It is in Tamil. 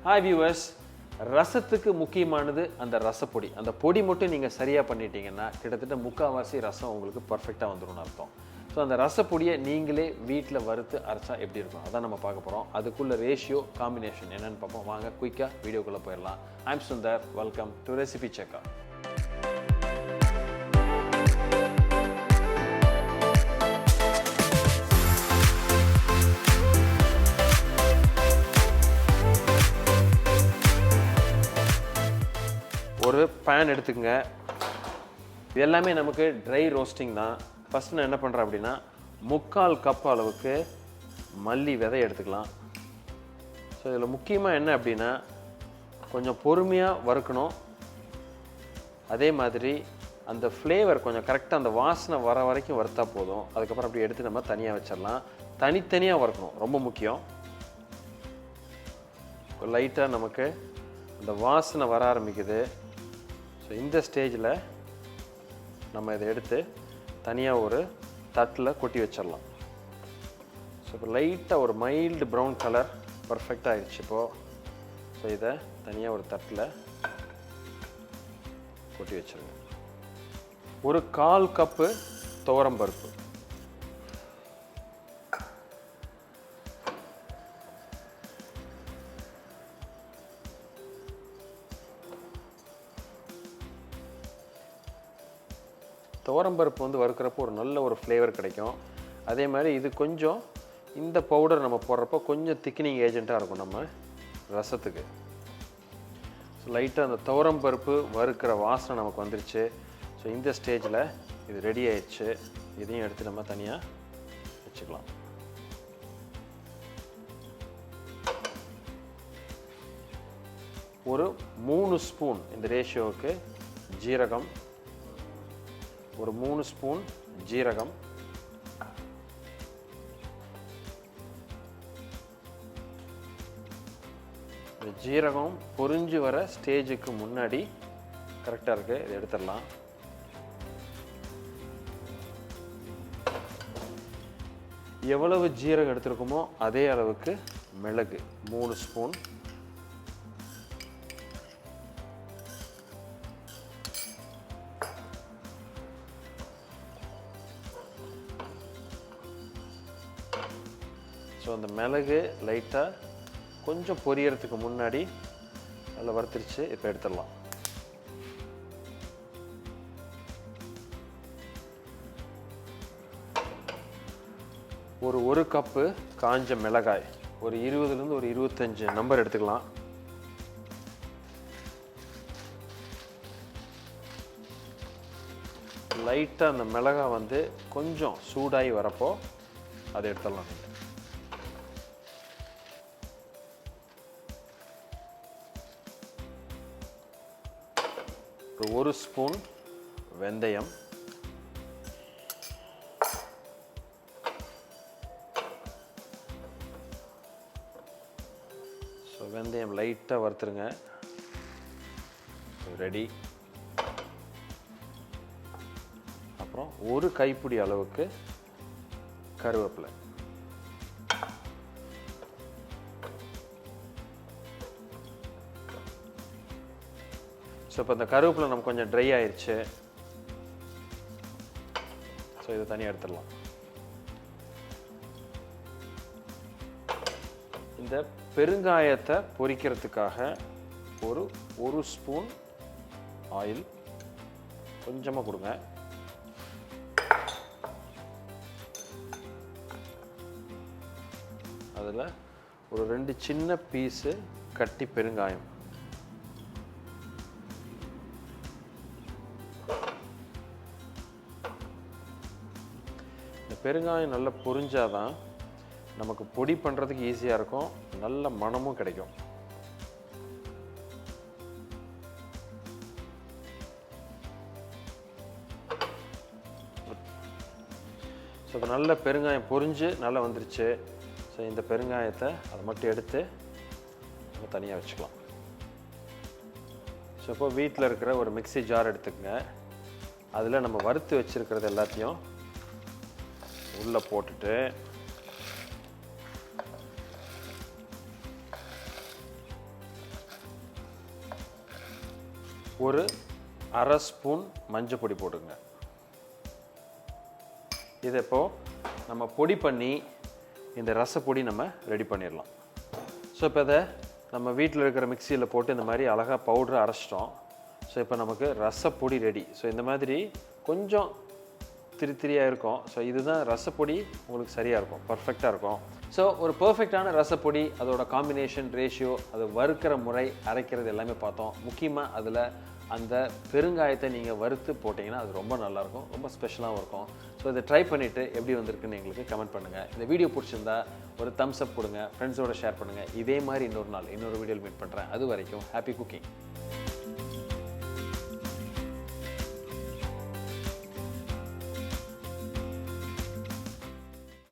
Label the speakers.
Speaker 1: Hi viewers, ரசத்துக்கு முக்கியமானது அந்த ரசப்பொடி. அந்த பொடி மட்டும் நீங்க சரியா பண்ணிட்டீங்கன்னா கிட்டத்தட்ட முக்காவாசி ரசம் உங்களுக்கு பெர்ஃபெக்ட்டா வந்துரும்னு அர்த்தம். ஸோ அந்த ரசப்பொடியை நீங்களே வீட்டில் வறுத்து அரைச்சா எப்படி இருக்கும் அதான் நம்ம பார்க்க போகிறோம். அதுக்குள்ள ரேஷியோ காம்பினேஷன் என்னென்னு பார்ப்போம். வாங்க குயிக்காக வீடியோக்குள்ளே போயிடலாம். I'm Sundar, welcome to Recipecheckr. ஒரு பேன் எடுத்துக்கங்க. இது எல்லாமே நமக்கு ட்ரை ரோஸ்டிங் தான். ஃபஸ்ட்டு நான் என்ன பண்ணுறேன் அப்படின்னா 3/4 கப் அளவுக்கு மல்லி விதை எடுத்துக்கலாம். ஸோ இதில் முக்கியமாக என்ன அப்படின்னா கொஞ்சம் பொறுமையாக வறுக்கணும். அதே மாதிரி அந்த ஃப்ளேவர் கொஞ்சம் கரெக்டாக அந்த வாசனை வர வரைக்கும் வறுத்தா போதும். அதுக்கப்புறம் அப்படி எடுத்து நம்ம தனியாக வச்சிடலாம். தனித்தனியாக வறுக்கணும், ரொம்ப முக்கியம். லைட்டாக நமக்கு அந்த வாசனை வர ஆரம்பிக்குது. ஸோ இந்த ஸ்டேஜில் நம்ம இதை எடுத்து தனியாக ஒரு தட்டில் கொட்டி வச்சிடலாம். ஸோ இப்போ லைட்டாக ஒரு மைல்டு ப்ரௌன் கலர் பர்ஃபெக்டாக ஆகிடுச்சு இப்போது. ஸோ இதை தனியாக ஒரு தட்டில் கொட்டி வச்சிருங்க. ஒரு 1/4 கப்பு துவரம்பருப்பு, துவரம்பருப்பு வந்து வறுக்கிறப்போ ஒரு நல்ல ஒரு ஃப்ளேவர் கிடைக்கும். அதே மாதிரி இது கொஞ்சம் இந்த பவுடர் நம்ம போடுறப்போ கொஞ்சம் திக்னிங் ஏஜெண்ட்டாக இருக்கும் நம்ம ரசத்துக்கு. ஸோ லைட்டாக அந்த துவரம்பருப்பு வறுக்கிற வாசனை நமக்கு வந்துருச்சு. ஸோ இந்த ஸ்டேஜில் இது ரெடி ஆயிடுச்சு. இதையும் எடுத்து நம்ம தனியாக வச்சுக்கலாம். ஒரு 3 ஸ்பூன் இந்த ரேஷியோவுக்கு ஜீரகம், ஒரு 3 ஸ்பூன் ஜீரகம், ஜீரகம் பொரிஞ்சு வர ஸ்டேஜுக்கு முன்னாடி கரெக்டாக இருக்குது. இதை எடுத்துடலாம். எவ்வளவு ஜீரகம் எடுத்துருக்கோமோ அதே அளவுக்கு மிளகு 3 ஸ்பூன், ஸோ அந்த மிளகு லைட்டாக கொஞ்சம் பொரியறதுக்கு முன்னாடி நல்லா வறுத்துருச்சு. இப்போ எடுத்துடலாம். ஒரு கப்பு காஞ்ச மிளகாய், ஒரு 20லேருந்து ஒரு 25 நம்பர் எடுத்துக்கலாம். லைட்டாக அந்த மிளகாய் வந்து கொஞ்சம் சூடாகி வரப்போ அதை எடுத்துடலாம். ஒரு ஸ்பூன் வெந்தயம், ஸோ வெந்தயம் லைட்டாக வறுத்துருங்க. ரெடி. அப்புறம் ஒரு கைப்பிடி அளவுக்கு கருவேப்பிலை, ஸோ இப்போ இந்த கருவேப்பிலை நம்ம கொஞ்சம் ட்ரை ஆயிடுச்சு. ஸோ இதை தனியாக எடுத்துடலாம். இந்த பெருங்காயத்தை பொரிக்கிறதுக்காக ஒரு ஸ்பூன் ஆயில் கொஞ்சமாக கொடுங்க. அதில் ஒரு 2 சின்ன பீஸு கட்டி பெருங்காயம், பெருங்காயம் நல்லா பொரிஞ்சாதான் நமக்கு பொடி பண்ணுறதுக்கு ஈஸியாக இருக்கும், நல்ல மணமும் கிடைக்கும். ஸோ இப்போ நல்ல பெருங்காயம் பொரிஞ்சு நல்லா வந்துருச்சு. ஸோ இந்த பெருங்காயத்தை அதை மட்டும் எடுத்து நம்ம தனியாக வச்சுக்கலாம். ஸோ இப்போ வீட்டில் இருக்கிற ஒரு மிக்ஸி ஜார் எடுத்துக்கங்க. அதில் நம்ம வறுத்து வச்சுருக்கிறது எல்லாத்தையும் உள்ளே போட்டுட்டு ஒரு அரை ஸ்பூன் மஞ்சள் பொடி போட்டுங்க. இதை இப்போது நம்ம பொடி பண்ணி இந்த ரசப்பொடி நம்ம ரெடி பண்ணிடலாம். ஸோ இப்போ இதை நம்ம வீட்டில் இருக்கிற மிக்சியில் போட்டு இந்த மாதிரி அழகாக பவுடரை அரைச்சிட்டோம். ஸோ இப்போ நமக்கு ரசப்பொடி ரெடி. ஸோ இந்த மாதிரி கொஞ்சம் திரியாக இருக்கும். ஸோ இதுதான் ரசப்பொடி உங்களுக்கு சரியாக இருக்கும், பர்ஃபெக்டாக இருக்கும். ஸோ ஒரு பர்ஃபெக்டான ரசப்பொடி, அதோட காம்பினேஷன், ரேஷியோ, அது வறுக்கிற முறை, அரைக்கிறது எல்லாமே பார்த்தோம். முக்கியமாக அதில் அந்த பெருங்காயத்தை நீங்கள் வறுத்து போட்டிங்கன்னா அது ரொம்ப நல்லாயிருக்கும், ரொம்ப ஸ்பெஷலாகவும் இருக்கும். ஸோ இதை ட்ரை பண்ணிவிட்டு எப்படி வந்திருக்குன்னு எங்களுக்கு கமெண்ட் பண்ணுங்கள். இந்த வீடியோ பிடிச்சிருந்தா ஒரு தம்ஸ் அப் கொடுங்க, ஃப்ரெண்ட்ஸோட ஷேர் பண்ணுங்கள். இதே மாதிரி இன்னொரு நாள் இன்னொரு வீடியோவில் மீட் பண்ணுறேன். அது வரைக்கும் ஹாப்பி குக்கிங்.